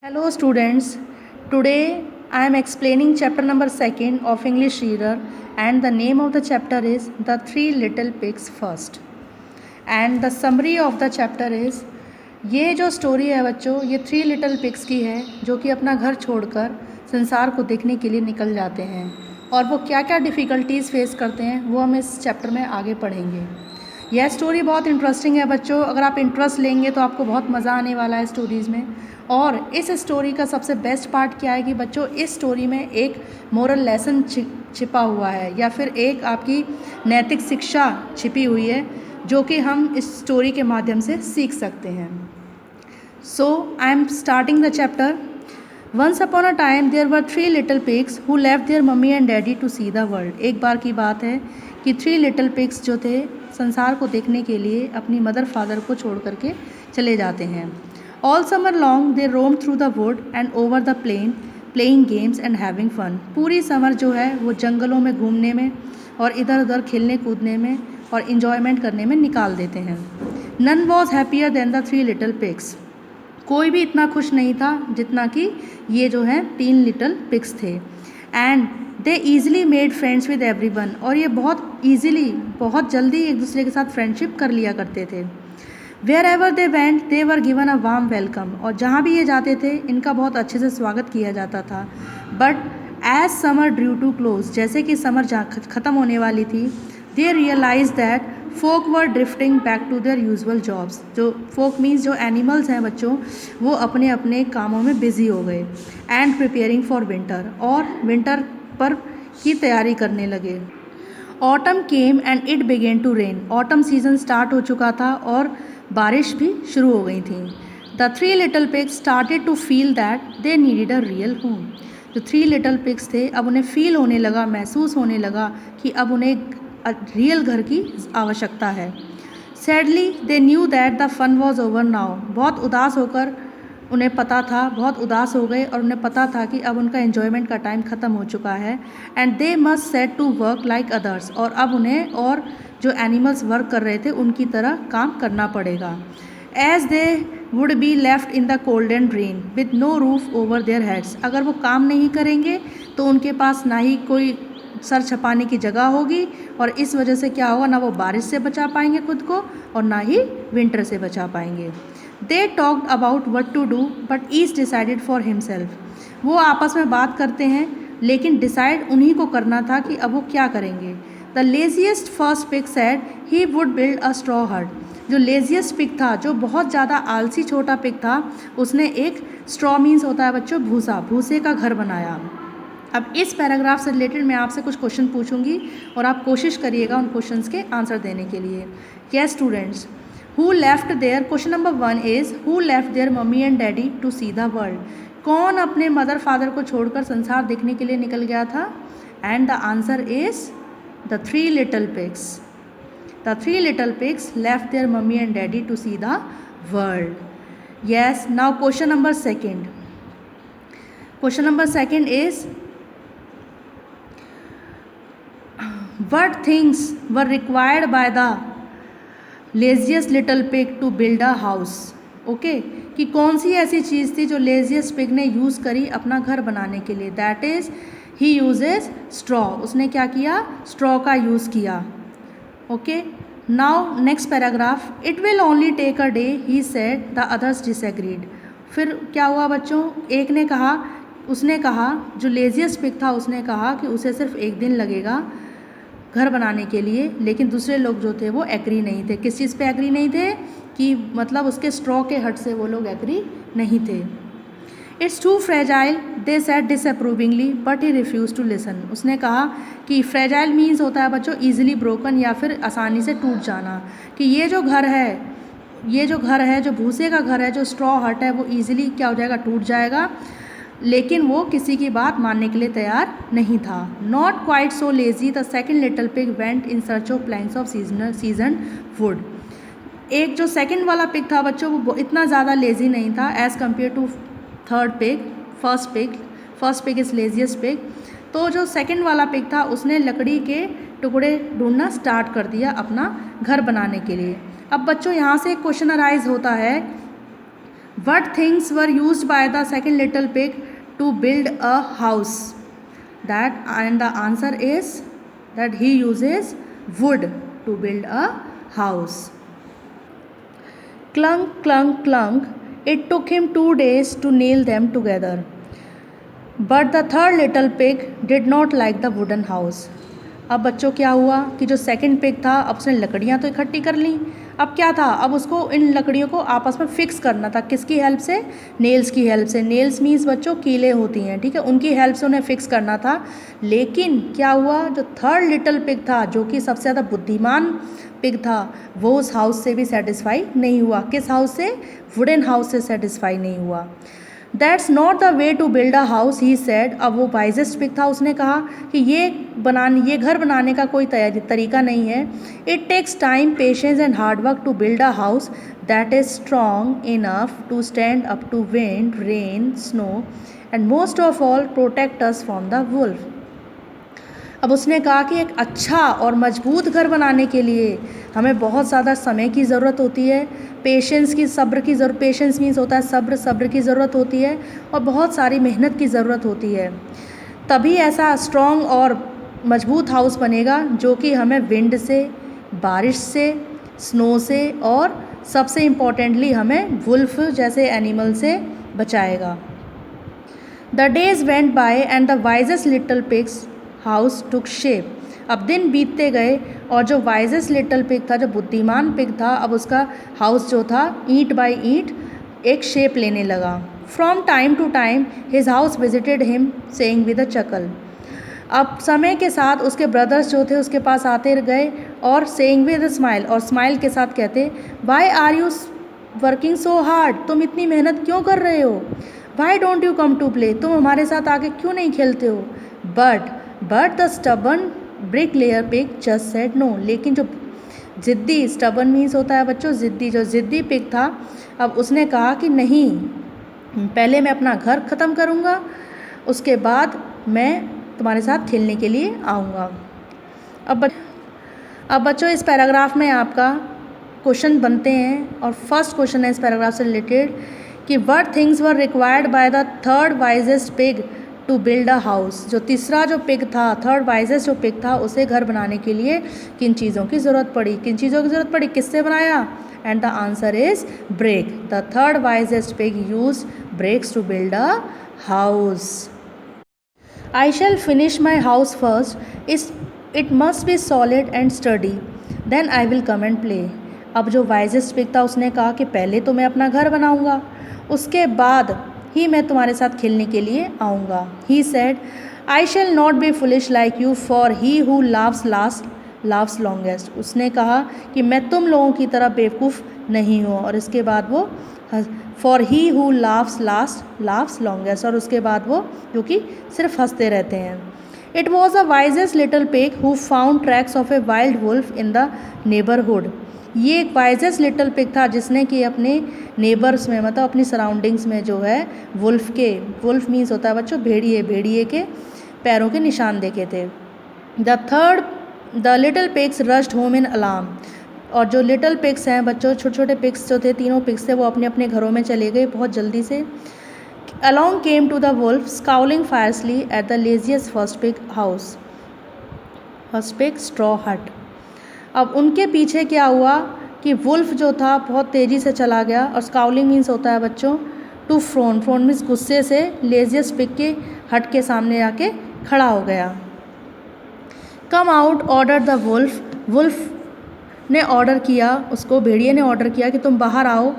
Hello students, today I am explaining chapter number 2 of English Reader, and the name of the chapter is The Three Little Pigs First. And the summary of the chapter is, ये जो story है बच्चों, ये 3 little pigs की है जो कि अपना घर छोड़कर संसार को देखने के लिए निकल जाते हैं, और वो क्या क्या डिफ़िकल्टीज़ फेस करते हैं वो हम इस चैप्टर में आगे पढ़ेंगे। यह स्टोरी बहुत इंटरेस्टिंग है बच्चों, अगर आप इंटरेस्ट लेंगे तो आपको बहुत मज़ा आने वाला है स्टोरीज़ में। और इस स्टोरी का सबसे बेस्ट पार्ट क्या है कि बच्चों इस स्टोरी में एक मोरल लेसन छिपा हुआ है, या फिर एक आपकी नैतिक शिक्षा छिपी हुई है जो कि हम इस स्टोरी के माध्यम से सीख सकते हैं। So I am starting the chapter. Once upon a time there were 3 little pigs who left their mummy and daddy to see the world. एक बार की बात है कि 3 लिटिल पिग्स जो थे संसार को देखने के लिए अपनी मदर फादर को छोड़ करके चले जाते हैं। All summer long they roam through the wood and over the plain playing games and having fun. पूरी समर जो है वो जंगलों में घूमने में और इधर उधर खेलने कूदने में और इन्जॉयमेंट करने में निकाल देते हैं। None was happier than the 3 little pigs. कोई भी इतना खुश नहीं था जितना कि ये जो है 3 लिटिल पिग्स थे। And they easily made friends with everyone. और ये बहुत ईज़िली, बहुत जल्दी एक दूसरे के साथ फ्रेंडशिप कर लिया करते थे। Wherever they went they were given a warm welcome. और जहाँ भी ये जाते थे इनका बहुत अच्छे से स्वागत किया जाता था। But as summer drew to close, जैसे कि समर ख़त्म होने वाली थी, they realise that folk were drifting back to their usual jobs. जो फोक मीन्स जो एनिमल्स हैं बच्चों, वो अपने अपने कामों में बिजी हो गए। एंड प्रिपेयरिंग फॉर विंटर, और विंटर पर की तैयारी करने लगे। Autumn came and it began to rain. Autumn season start हो चुका था और बारिश भी शुरू हो गई थी। The 3 little pigs started to feel that they needed a real home. जो 3 लिटिल पिग्स थे अब उन्हें फील होने लगा, महसूस होने लगा कि अब उन्हें रियल घर की आवश्यकता है। Sadly they knew that the fun was over now. बहुत उदास होकर उन्हें पता था, बहुत उदास हो गए और उन्हें पता था कि अब उनका एन्जॉयमेंट का टाइम ख़त्म हो चुका है। And they must set to work like others. और अब उन्हें और जो एनिमल्स वर्क कर रहे थे उनकी तरह काम करना पड़ेगा। As they would be left in the cold and rain with no roof over their heads. अगर वो काम नहीं करेंगे तो उनके पास ना ही कोई सर छपाने की जगह होगी, और इस वजह से क्या होगा, ना वो बारिश से बचा पाएंगे खुद को और ना ही विंटर से बचा पाएंगे। They talked about what to do but each decided for himself. वो आपस में बात करते हैं लेकिन डिसाइड उन्हीं को करना था कि अब वो क्या करेंगे। The laziest first pig said he would build a straw हट। जो लेजिएस्ट पिग था, जो बहुत ज़्यादा आलसी छोटा पिग था, उसने एक स्ट्रॉ मीन्स होता है बच्चों भूसा, भूसे का घर बनाया। अब इस पैराग्राफ से रिलेटेड मैं आपसे कुछ क्वेश्चन पूछूंगी और आप कोशिश करिएगा उन क्वेश्चंस के आंसर देने के लिए। Yes students, who left their, question number 1 is who left their mummy and daddy to see the world. कौन अपने मदर फादर को छोड़कर संसार देखने के लिए निकल गया था? And the answer is the 3 little pigs. The 3 little pigs left their mummy and daddy to see the world. Yes, now question number 2। Question number 2 is what things were required by the laziest little pig to build a house? Okay, कि कौन सी ऐसी चीज़ थी जो laziest pig ने use करी अपना घर बनाने के लिए? That is he uses straw. उसने क्या किया? स्ट्रॉ का यूज़ किया। Okay, now next paragraph. It will only take a day he said, the others disagreed. फिर क्या हुआ बच्चों? एक ने कहा, उसने कहा, जो लेजिएस्ट पिग था उसने कहा कि उसे सिर्फ एक दिन लगेगा घर बनाने के लिए, लेकिन दूसरे लोग जो थे वो एग्री नहीं थे। किस चीज़ पे एग्री नहीं थे? कि मतलब उसके स्ट्रॉ के हट से वो लोग एग्री नहीं थे। It's too fragile they said disapprovingly but he refuse to listen. उसने कहा कि फ्रेजाइल मीन्स होता है बच्चों ईजिली ब्रोकन, या फिर आसानी से टूट जाना। कि ये जो घर है, जो भूसे का घर है, जो स्ट्रॉ हट है, वो ईजिली क्या हो जाएगा? टूट जाएगा। लेकिन वो किसी की बात मानने के लिए तैयार नहीं था। Not quite so lazy the second little pig went in search of Planck's off season would. एक जो सेकेंड वाला पिग था बच्चों, वो इतना ज़्यादा लेजी नहीं था as compare to third pig, first pig is laziest pig. तो जो सेकेंड वाला पिग था उसने लकड़ी के टुकड़े ढूंढना स्टार्ट कर दिया अपना घर बनाने के लिए। अब बच्चों यहाँ से एक क्वेश्चन अराइज होता है, What things were used by the second little pig to build a house? And the answer is that he uses wood to build a house. Clunk, clunk, clunk. It took him 2 days to nail them together. But the third little pig did not like the wooden house. अब बच्चों क्या हुआ कि जो second pig था, अब उसने लकड़ियाँ तो इकट्ठी कर ली, अब क्या था, अब उसको इन लकड़ियों को आपस में फिक्स करना था। किसकी हेल्प से? नेल्स की हेल्प से। नेल्स मीन्स बच्चों कीलें होती हैं, ठीक है, उनकी हेल्प से उन्हें फिक्स करना था। लेकिन क्या हुआ, जो थर्ड लिटिल पिग था, जो कि सबसे ज़्यादा बुद्धिमान पिग था, वो उस हाउस से भी सेटिस्फाई नहीं हुआ। किस हाउस से? वुडन हाउस से सेटिस्फाई नहीं हुआ। That's not the way to build a house, he said. अब वो वाइजेस्ट पिग था, उसने कहा कि ये घर बनाने का कोई तरीका नहीं है। It takes time, patience and hard work to build a house that is strong enough to stand up to wind, rain, snow and most of all protect us from the wolf. अब उसने कहा कि एक अच्छा और मजबूत घर बनाने के लिए हमें बहुत ज़्यादा समय की ज़रूरत होती है, पेशेंस की, सब्र की ज़रूरत, पेशेंस मीन्स होता है सब्र, सब्र की ज़रूरत होती है और बहुत सारी मेहनत की ज़रूरत होती है। तभी ऐसा स्ट्रॉन्ग और मजबूत हाउस बनेगा जो कि हमें विंड से, बारिश से, स्नो से और सबसे इम्पॉर्टेंटली हमें वुल्फ जैसे एनिमल से बचाएगा। The days went by and the wisest little pigs house took shape. अब दिन बीतते गए और जो वाइजेस्ट लिटिल पिग था, जो बुद्धिमान पिग था, अब उसका हाउस जो था ईंट बाय ईंट एक शेप लेने लगा। From time to time his house visited him saying with a chuckle. अब समय के साथ उसके ब्रदर्स जो थे उसके पास आते गए और सेइंग विद अ स्माइल, और स्माइल के साथ कहते, why are you working so hard, तुम इतनी मेहनत क्यों कर रहे हो? Why don't you come to play, तुम हमारे साथ आके क्यों नहीं खेलते हो? But the stubborn brick layer pig just said no. लेकिन जो ज़िद्दी, स्टबर्न मीन्स होता है बच्चों ज़िद्दी, जो ज़िद्दी पिग था, अब उसने कहा कि नहीं, पहले मैं अपना घर ख़त्म करूँगा, उसके बाद मैं तुम्हारे साथ खेलने के लिए आऊँगा। अब बच्चों इस पैराग्राफ में आपका क्वेश्चन बनते हैं और फर्स्ट क्वेश्चन है इस पैराग्राफ से रिलेटेड कि what things were required by the third wisest pig to build a house. जो तीसरा जो पिग था, थर्ड वाइजेस्ट जो पिग था, उसे घर बनाने के लिए किन चीज़ों की ज़रूरत पड़ी? किन चीज़ों की ज़रूरत पड़ी? किससे बनाया? And the answer is brick. The third wisest pig use bricks to build a house. I shall finish my house first. It must be solid and sturdy. Then I will come and play. अब जो wisest pig था उसने कहा कि पहले तो मैं अपना घर बनाऊंगा, उसके बाद ही मैं तुम्हारे साथ खेलने के लिए आऊँगा। He said, I shall not be foolish like you, for he who laughs longest. उसने कहा कि मैं तुम लोगों की तरह बेवकूफ़ नहीं हूँ, और इसके बाद वो for he who laughs longest, और उसके बाद वो जो कि सिर्फ हंसते रहते हैं। It was a wisest little pig who found tracks of a wild wolf in the neighbourhood. ये एक वाइजेस्ट लिटिल पिग था जिसने कि अपने नेबर्स में, मतलब अपनी सराउंडिंग्स में जो है वुल्फ मीन्स होता है बच्चों भेड़िए के पैरों के निशान देखे थे। The little pigs rushed home in alarm. और जो लिटिल पिग्स हैं बच्चों, छोटे छोटे पिग्स जो थे, तीनों पिग्स थे, वो अपने अपने घरों में चले गए बहुत जल्दी से। Along came to the wolf, scowling fiercely at the laziest first pig straw hut. अब उनके पीछे क्या हुआ कि वुल्फ जो था बहुत तेज़ी से चला गया, और स्काउलिंग मीन्स होता है बच्चों टू फ्रोन मीन्स गुस्से से लेजियस्ट पिग के हट के सामने आके खड़ा हो गया। Come out order the wolf ने ऑर्डर किया, उसको भेड़िए ने ऑर्डर किया कि तुम बाहर आओ।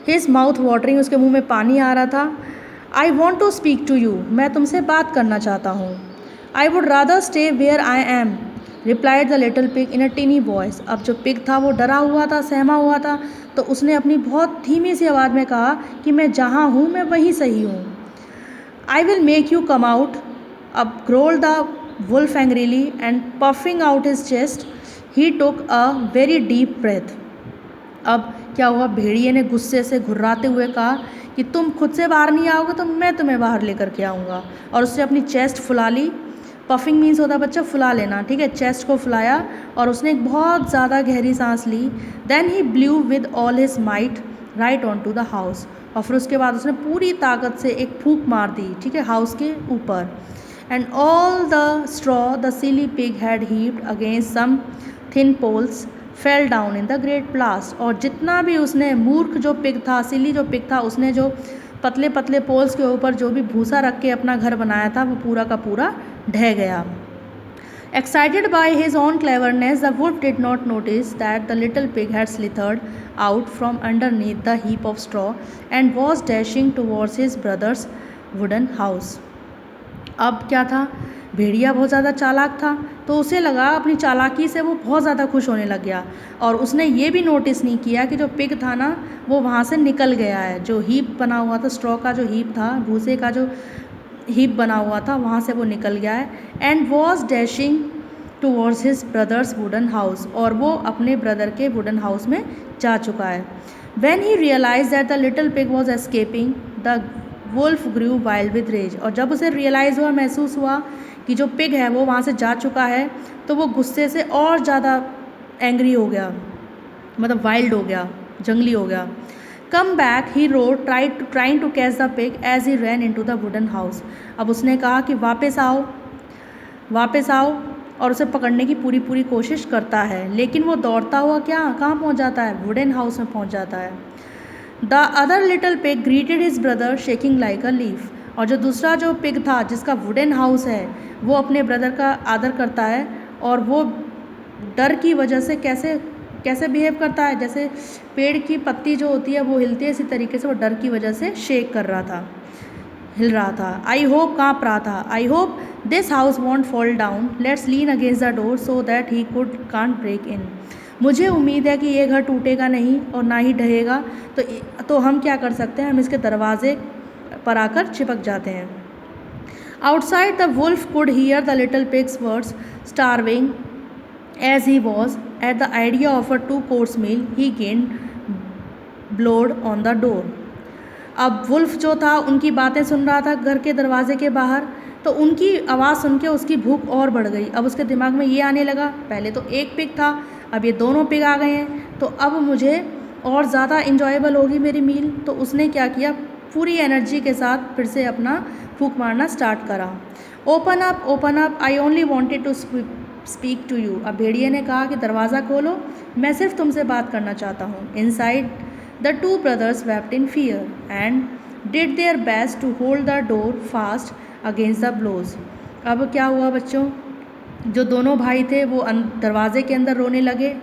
हिज माउथ वाटरिंग, उसके मुंह में पानी आ रहा था। I want to speak to you, मैं तुमसे बात करना चाहता हूँ। I would rather stay where I am, replied the little pig in a tiny voice. अब जो पिग था वो डरा हुआ था, सहमा हुआ था, तो उसने अपनी बहुत धीमी सी आवाज़ में कहा कि मैं जहाँ हूँ मैं वहीं सही हूँ। I will make you come out. अब growled the wolf angrily and puffing out his chest he took a very deep breath. अब क्या हुआ, भेड़िए ने गुस्से से घुर्राते हुए कहा कि तुम खुद से बाहर नहीं आओगे तो मैं तुम्हें बाहर लेकर के आऊँगा, और उससे अपनी चेस्ट फुला ली। पफिंग मीन्स होता है बच्चा फुला लेना, ठीक है, चेस्ट को फुलाया और उसने एक बहुत ज़्यादा गहरी सांस ली। Then he blew with all his might right on to the house, और फिर उसके बाद उसने पूरी ताकत से एक फूंक मार दी, ठीक है, हाउस के ऊपर. And all the straw the silly pig had heaved against some thin poles fell down in the great blast. और जितना भी उसने, मूर्ख जो पिग था, सिली जो पिग था, उसने जो पतले पतले पोल्स के ऊपर जो भी भूसा रख के अपना घर बनाया था, वो पूरा का पूरा ढह गया. Excited by his own cleverness, the wolf did not notice that the little pig had slithered out from underneath the heap of straw and was dashing towards his brother's wooden house. अब क्या था, भेड़िया बहुत ज़्यादा चालाक था, तो उसे लगा अपनी चालाकी से वो बहुत ज़्यादा खुश होने लग गया, और उसने ये भी नोटिस नहीं किया कि जो पिग था ना, वो वहाँ से निकल गया है. जो हीप बना हुआ था, स्ट्रॉ का जो हीप था, भूसे का जो हीप बना हुआ था, वहाँ से वो निकल गया है. And was dashing towards his brothers wooden house, और वो अपने ब्रदर के वुडन हाउस में जा चुका है. When he realize that the little pig was escaping the wolf grew wild with rage. और जब उसे रियलाइज़ हुआ, महसूस हुआ कि जो पिग है वो वहाँ से जा चुका है, तो वो गुस्से से और ज़्यादा एंग्री हो गया, मतलब वाइल्ड हो गया, जंगली हो गया. Come back he roared trying to catch the pig as he ran into the wooden house. अब उसने कहा कि वापस आओ, वापस आओ, और उसे पकड़ने की पूरी पूरी कोशिश करता है, लेकिन वो दौड़ता हुआ कहाँ पहुँच जाता है, वुडन हाउस में पहुँच जाता है. The other little pig greeted his brother shaking like a leaf. और जो दूसरा जो पिग था, जिसका वुडन हाउस है, वो अपने ब्रदर का आदर करता है, और वो डर की वजह से कैसे बिहेव करता है, जैसे पेड़ की पत्ती जो होती है वो हिलती है, इसी तरीके से वो डर की वजह से शेक कर रहा था, हिल रहा था. आई होप, काँप रहा था. I hope this house won't fall down, let's lean against the door so that he can't break in. मुझे उम्मीद है कि ये घर टूटेगा नहीं और ना ही ढहेगा, तो हम क्या कर सकते हैं, हम इसके दरवाजे पर आकर चिपक जाते हैं. Outside the wolf could hear the little pigs words, starving as he was at the idea of a 2-course meal. He gained blowed on the door. अब वुल्फ जो था उनकी बातें सुन रहा था घर के दरवाजे के बाहर, तो उनकी आवाज़ सुन के उसकी भूख और बढ़ गई. अब उसके दिमाग में ये आने लगा, पहले तो एक पिग था, अब ये दोनों पिग आ गए हैं, तो अब मुझे और ज़्यादा इंजॉयबल होगी मेरी मील. तो उसने क्या किया, पूरी एनर्जी के साथ फिर से अपना फूंक मारना स्टार्ट करा. Open up, I only wanted to speak to you. अब भेड़िए ने कहा कि दरवाज़ा खोलो, मैं सिर्फ तुमसे बात करना चाहता हूँ. Inside the 2 brothers wept in fear and did their best to hold the door fast against the blows. अब क्या हुआ बच्चों, जो दोनों भाई थे वो दरवाजे के अंदर रोने लगे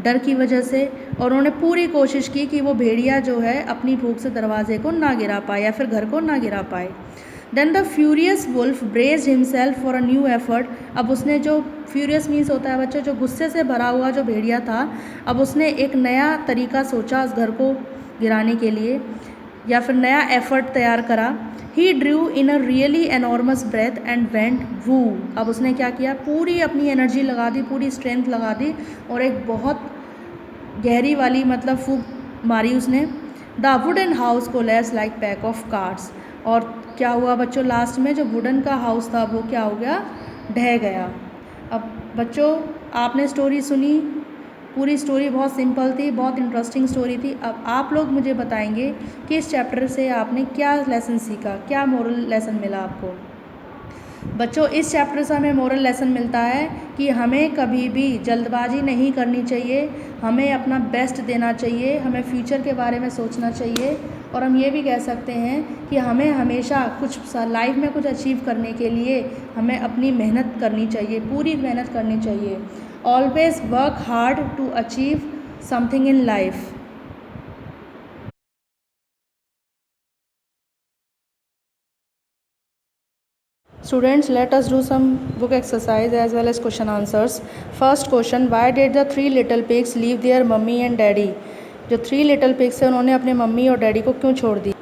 डर की वजह से, और उन्होंने पूरी कोशिश की कि वो भेड़िया जो है अपनी भूख से दरवाजे को ना गिरा पाए या फिर घर को ना गिरा पाए. Then the furious wolf braced himself for a new effort. अब उसने, जो फ्यूरियस मीन्स होता है बच्चों, जो गुस्से से भरा हुआ जो भेड़िया था, अब उसने एक नया तरीका सोचा उस घर को गिराने के लिए, या फिर नया एफर्ट तैयार करा. He drew in a really enormous breath and went whoo. अब उसने क्या किया, पूरी अपनी एनर्जी लगा दी, पूरी स्ट्रेंथ लगा दी, और एक बहुत गहरी वाली मतलब फूंक मारी उसने. The wooden house collapse like pack of cards. और क्या हुआ बच्चों, लास्ट में जो वुडन का हाउस था वो क्या हो गया, ढह गया. अब बच्चों आपने स्टोरी सुनी, पूरी स्टोरी बहुत सिंपल थी, बहुत इंटरेस्टिंग स्टोरी थी. अब आप लोग मुझे बताएंगे कि इस चैप्टर से आपने क्या लेसन सीखा, क्या मोरल लेसन मिला आपको. बच्चों इस चैप्टर से हमें मोरल लेसन मिलता है कि हमें कभी भी जल्दबाजी नहीं करनी चाहिए, हमें अपना बेस्ट देना चाहिए, हमें फ्यूचर के बारे में सोचना चाहिए, और हम ये भी कह सकते हैं कि हमें हमेशा कुछ लाइफ में कुछ अचीव करने के लिए हमें अपनी मेहनत करनी चाहिए, पूरी मेहनत करनी चाहिए. Always work hard to achieve something in life. Students, let us do some book exercise as well as question answers. First question, why did the 3 little pigs leave their mummy and daddy? जो 3 little pigs है उन्होंने अपने mummy और daddy को क्यों छोड़ दी.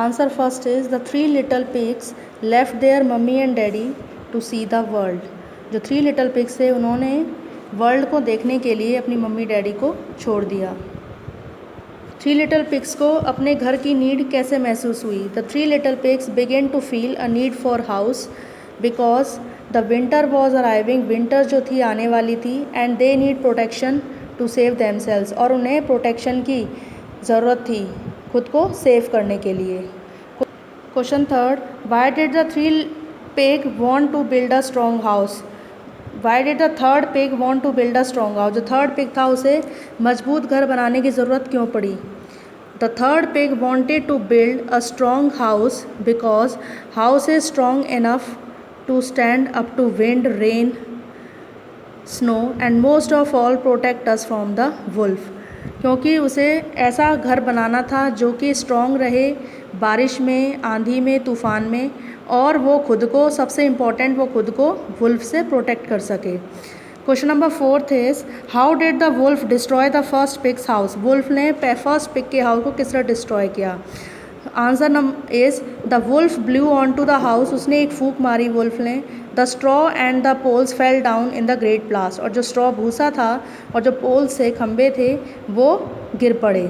Answer first is the 3 little pigs left their mummy and daddy to see the world. जो 3 little pigs है उन्होंने वर्ल्ड को देखने के लिए अपनी मम्मी डैडी को छोड़ दिया. 3 little pigs को अपने घर की नीड कैसे महसूस हुई. The 3 little pigs began to feel a need for house because the winter was arriving. Winter जो थी आने वाली थी, and they need protection to save themselves. और उन्हें प्रोटेक्शन की ज़रूरत थी खुद को सेव करने के लिए। Question third, why did the three pig want to build a strong house? Why did the third pig want to build a strong house? जो थर्ड पिग था उसे मजबूत घर बनाने की ज़रूरत क्यों पड़ी? The third pig wanted to build a strong house because house is strong enough to stand up to wind, rain, snow and most of all protect us from the wolf. क्योंकि उसे ऐसा घर बनाना था जो कि स्ट्रॉन्ग रहे बारिश में, आंधी में, तूफ़ान में, और वो खुद को, सबसे इम्पॉर्टेंट, वो खुद को वुल्फ से प्रोटेक्ट कर सके। Question number fourth is, how did the wolf destroy the first pigs house? Wolf ने फर्स्ट पिग के हाउस को किस तरह डिस्ट्रॉय किया? Answer number is, the wolf blew on to the house. उसने एक फूंक मारी वुल्फ ने। The straw and the poles fell down in the great blast. और जो स्ट्रॉ भूसा था और जो पोल्स से खंबे थे वो गिर पड़े।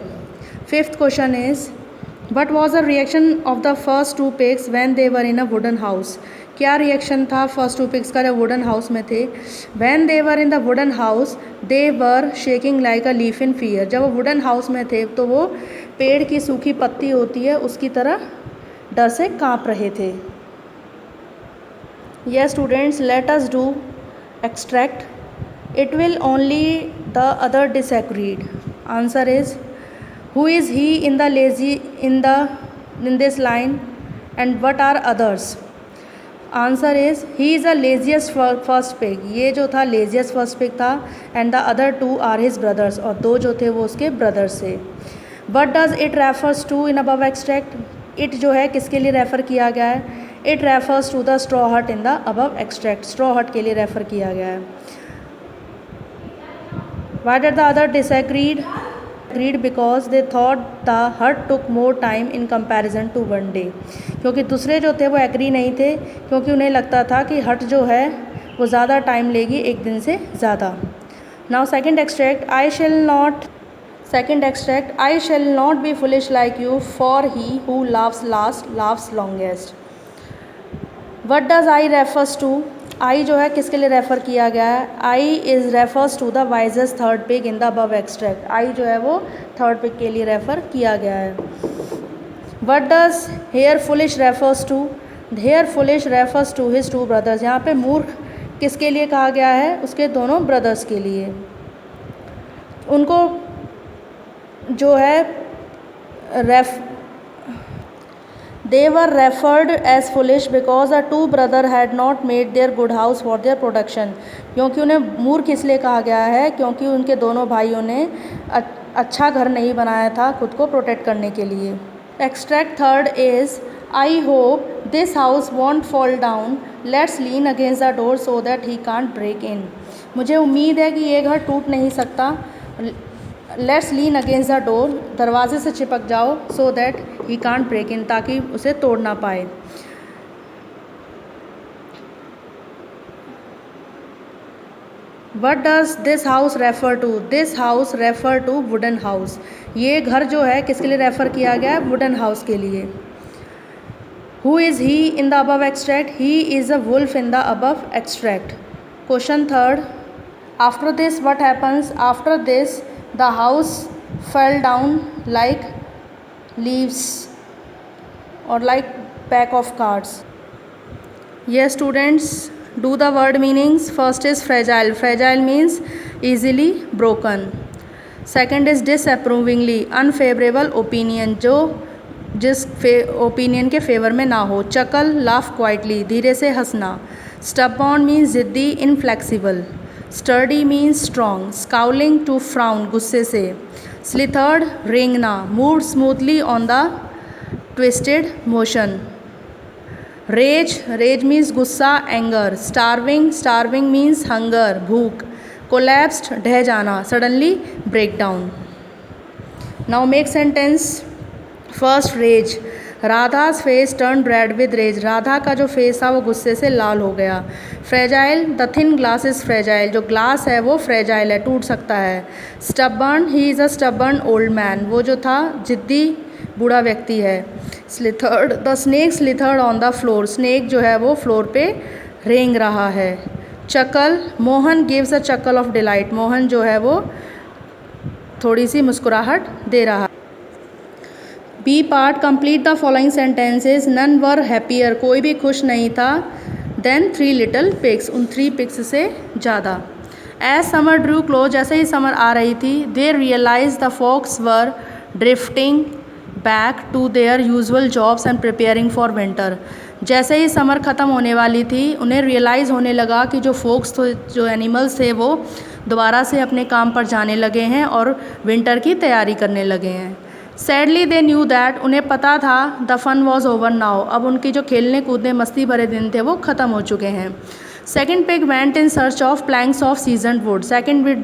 Fifth question is, what was the reaction of the first two pigs when they were in a wooden house? क्या रिएक्शन था फर्स्ट टू पिग्स का जब वुडन हाउस में थे? When they were in the wooden house they were shaking like a leaf in fear. जब वो wooden house में थे तो वो पेड़ की सूखी पत्ती होती है उसकी तरह डर से कांप रहे थे। Yes students, let us do extract. It will only the other disagreed. Answer is, who is he in the lazy in this line and what are others? Answer is, he is the laziest first pig. ये जो था laziest first pig था and the other two are his brothers, और दो जो थे वो उसके brothers थे। What does it refers to in above extract? It जो है किसके लिए रेफ़र किया गया है? It refers to the straw hut in the above extract. straw hut के लिए रेफ़र किया गया है। Why did the other disagreed? Agreed because they thought the hut took more time in comparison to one day. क्योंकि दूसरे जो थे वो एग्री नहीं थे, क्योंकि उन्हें लगता था कि हट जो है वो ज़्यादा टाइम लेगी एक दिन से ज़्यादा। Now second extract, I shall not be foolish like you, for he who laughs last laughs longest. What does I refers to? I जो है किसके लिए रेफ़र किया गया है? I is refers to the wisest third pig in the above extract. I जो है वो थर्ड पिग के लिए रेफ़र किया गया है। What does here foolish refers to? Here foolish refers to his two brothers. यहाँ पे मूर्ख किसके लिए कहा गया है? उसके दोनों ब्रदर्स के लिए। उनको जो है they were referred as foolish because the two brother had not made their good house for their protection. क्योंकि उन्हें मूर्ख इसलिए कहा गया है क्योंकि उनके दोनों भाइयों ने अच्छा घर नहीं बनाया था खुद को प्रोटेक्ट करने के लिए। Extract third is, I hope this house won't fall down, let's lean against the door so that he can't break in. मुझे उम्मीद है कि ये घर टूट नहीं सकता, let's lean against the door, दरवाजे से चिपक जाओ, so that he can't break in, ताकि उसे तोड़ ना पाए। What does this house refer to? This house refer to wooden house. ये घर जो है किसके लिए रेफ़र किया गया है? वुडन हाउस के लिए। Who is he in the above extract? He is a wolf in the above extract. Question third, after this what happens? After this the house fell down like leaves or like pack of cards. Yes students, do the word meanings. First is fragile. Fragile means easily broken. Second is disapprovingly, unfavorable opinion, जो जिस opinion के favour में ना हो। चकल, laugh quietly, धीरे से हंसना। Stubborn means ज़िद्दी, inflexible. Sturdy means strong. Scowling, to frown, गुस्से से। स्लिथर्ड, रेंगना, move smoothly on the twisted motion. Rage, rage means गुस्सा, anger. Starving, starving means hunger, भूख। कोलैप्स्ड, ढह जाना, suddenly break down. Now make sentence. First, rage, Radha's face turn red with rage. Radha का जो face था वो गुस्से से लाल हो गया। Fragile, the thin glass is fragile, जो ग्लास है वो फ्रेजाइल है, टूट सकता है। Stubborn, he is a stubborn old man, वो जो था जिद्दी बूढ़ा व्यक्ति है। Slithered, the snake slithered on the floor, snake जो है वो फ्लोर पे रेंग रहा है। Chuckle, Mohan gives a chuckle of delight, Mohan जो है वो थोड़ी सी मुस्कुराहट दे रहा है। B part, complete the following sentences, none were happier, कोई भी खुश नहीं था, देन 3 लिटिल पिग्स, उन 3 पिग्स से ज़्यादा। एज समर ड्रू क्लोज, जैसे ही समर आ रही थी, they realise the folks were drifting back to their usual jobs and preparing for winter. जैसे ही समर ख़त्म होने वाली थी, उन्हें रियलाइज़ होने लगा कि जो फोक्स थे, जो एनिमल्स थे, वो दोबारा से अपने काम पर जाने लगे हैं और विंटर की तैयारी करने लगे हैं। सैडली दे न्यू दैट, उन्हें पता था the fun was over now, अब उनकी जो खेलने कूदने मस्ती भरे दिन थे वो ख़त्म हो चुके हैं। Second pig went in search of Planck's of seasoned would, second pig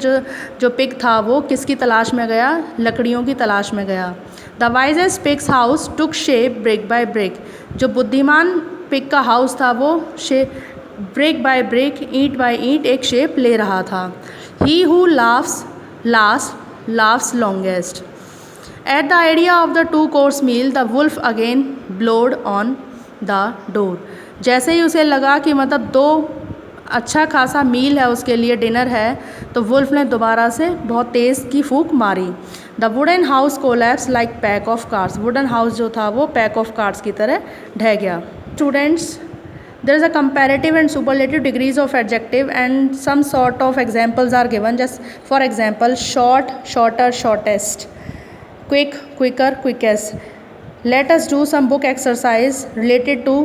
जो पिग था वो किसकी तलाश में गया, लकड़ियों की तलाश में गया। The wisest pig's house took shape brick by brick, जो बुद्धिमान पिग का हाउस था वो ब्रिक बाय ब्रिक, ईंट बाय ईंट एक शेप ले रहा था। He who laughs last laughs longest. At the idea of the 2 course meal, the wolf again blowed on the door, जैसे ही उसे लगा कि मतलब 2 अच्छा खासा मील है उसके लिए, डिनर है, तो वुल्फ ने दोबारा से बहुत तेज़ की फूंक मारी। The wooden house collapse like pack of cards, wooden house जो था वो पैक ऑफ कार्ड्स की तरह ढह गया। Students, there is a comparative and superlative degrees of adjective and some sort of examples are given. Just for example, short, shorter, shortest, quick, quicker, quickest. Let us do some book exercise related to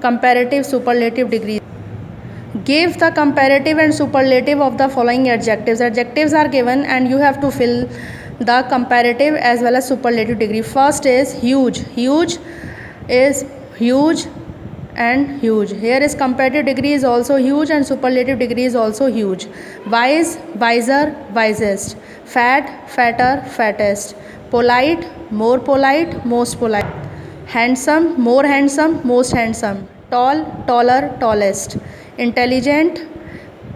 comparative superlative degrees. Give the comparative and superlative of the following adjectives. Adjectives are given and you have to fill the comparative as well as superlative degree. First is huge. Huge is huge and huge. Here is comparative degree is also huge and superlative degree is also huge. Wise, wiser, wisest. Fat, fatter, fattest. Polite, more polite, most polite. Handsome, more handsome, most handsome. Tall, taller, tallest. Intelligent,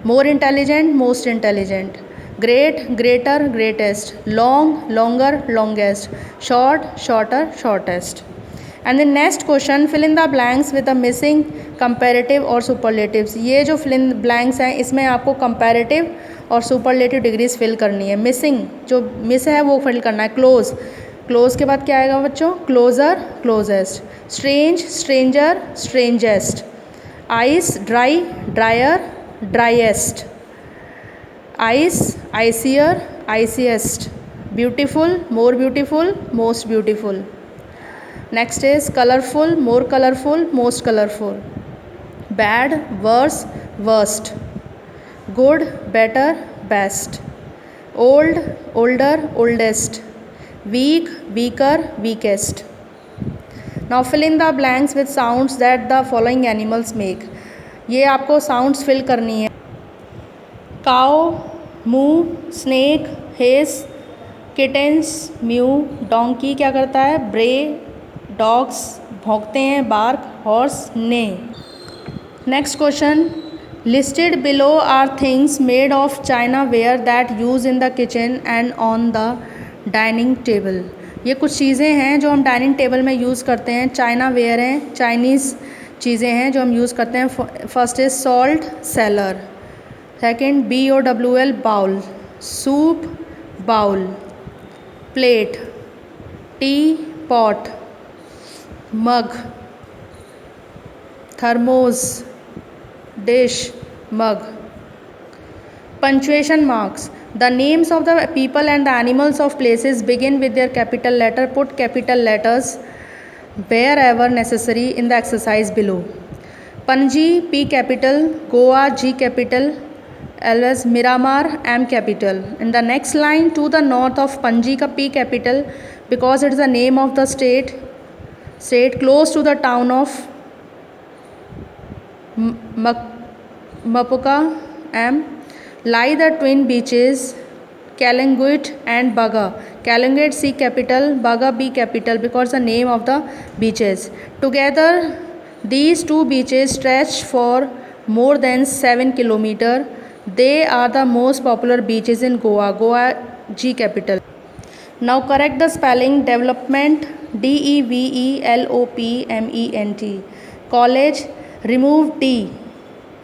more intelligent, most intelligent. Great, greater, greatest. Long, longer, longest. Short, shorter, shortest. And the next question, fill in the blanks with the missing comparative और superlatives. ये जो fill in blanks हैं, इसमें आपको comparative और superlative degrees fill करनी है। missing जो miss है वो fill करना है। close, close के बाद क्या आएगा बच्चों, closer, closest. strange, stranger, strangest. ice, dry, drier, driest. ice, icier, iciest. beautiful, more beautiful, most beautiful. Next is colorful, more colorful, most colorful. Bad, worse, worst. Good, better, best. Old, older, oldest. Weak, weaker, weakest. Now fill in the blanks with sounds that the following animals make. ये आपको sounds fill करनी है। Cow, moo, snake, hare, kittens, mew. Donkey क्या करता है, bray. Dogs भौंकते हैं, bark. Horse, neigh. Next question, listed below are things made of china ware that use in the kitchen and on the dining table. ये कुछ चीज़ें हैं जो हम डाइनिंग टेबल में यूज़ करते हैं, चाइना वेयर हैं, चाइनीज़ चीज़ें हैं जो हम यूज़ करते हैं. First is salt, cellar. Second, BOWL, bowl. Soup, bowl. Plate, tea pot. Mug, thermos, dish, mug. Punctuation marks. The names of the people and the animals of places begin with their capital letter. Put capital letters wherever necessary in the exercise below. Panji, P capital. Goa, G capital. As Miramar, M capital. In the next line, to the north of Panji का P capital because it is the name of the state close to the town of Mapuka, M, lie the twin beaches Kalanguit and Baga. Kalanguit C capital, Baga B capital because the name of the beaches. Together these two beaches stretch for more than 7 kilometers. They are the most popular beaches in Goa. Goa G capital. Now correct the spelling. Development, DEVELOPMENT. College, remove D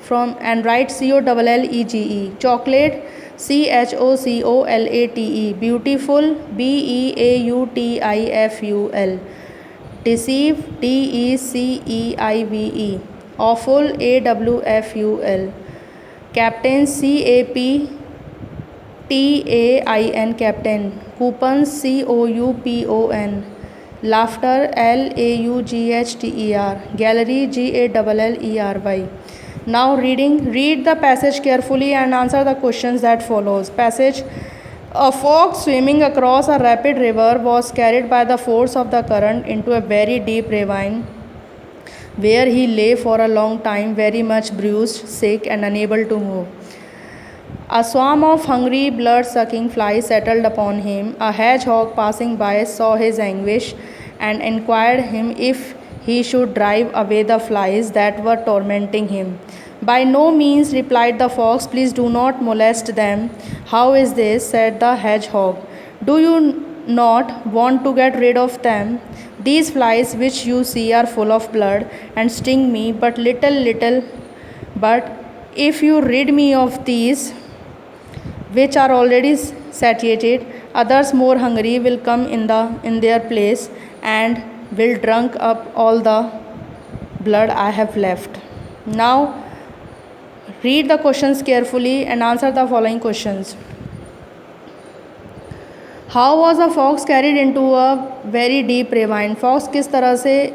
from and write COLLEGE. Chocolate, CHOCOLATE, beautiful, BEAUTIFUL, deceive, DECEIVE, awful, AWFUL, captain, CAPTAIN, captain, coupon, COUPON, laughter, LAUGHTER, gallery, GALLERY. Now read the passage carefully and answer the questions that follows. Passage: a fox swimming across a rapid river was carried by the force of the current into a very deep ravine, where he lay for a long time, very much bruised, sick, and unable to move. A swarm of hungry, blood-sucking flies settled upon him. A hedgehog passing by saw his anguish and inquired him if he should drive away the flies that were tormenting him. By no means, replied the fox, please do not molest them. How is this? Said the hedgehog. Do you not want to get rid of them? These flies which you see are full of blood and sting me but little, but if you rid me of these which are already satiated, others more hungry will come in their place and will drink up all the blood I have left. Now read the questions carefully and answer the following questions. How was a fox carried into a very deep ravine? Fox किस तरह से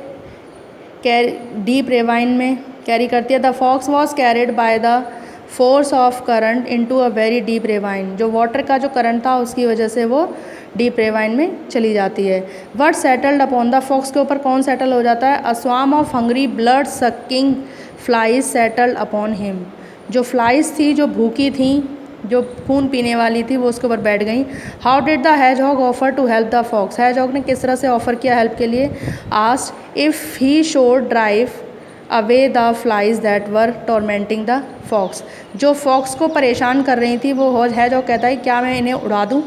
deep ravine में carry करती है? The fox was carried by the force of current into a very deep ravine. जो water का जो current था उसकी वजह से वो डीप रेवाइन में चली जाती है. What settled upon the fox के ऊपर कौन सेटल हो जाता है? A swarm of hungry blood sucking flies settled upon him. जो फ्लाइज थी जो भूखी थी जो खून पीने वाली थी वो उसके ऊपर बैठ गई. How did the hedgehog offer to help the fox? Hedgehog ने किस तरह से ऑफर किया हेल्प के लिए? Asked if he should drive away the flies that were tormenting the fox. जो फॉक्स को परेशान कर रही थी वो हैजहॉग कहता है क्या मैं इन्हें उड़ा दूँ?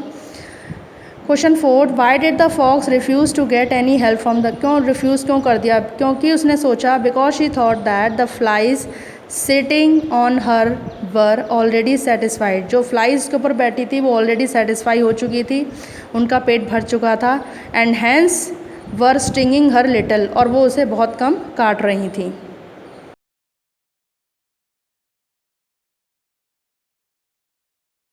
Question 4, why did the fox refuse to get any help from the. क्यों रिफ्यूज़ क्यों कर दिया? क्योंकि उसने सोचा because she thought that the flies sitting on her were already satisfied. जो फ्लाइज के ऊपर बैठी थी वो ऑलरेडी सेटिस्फाई हो चुकी थी, उनका पेट भर चुका था. And hence were stinging her little, और वो उसे बहुत कम काट रही थी.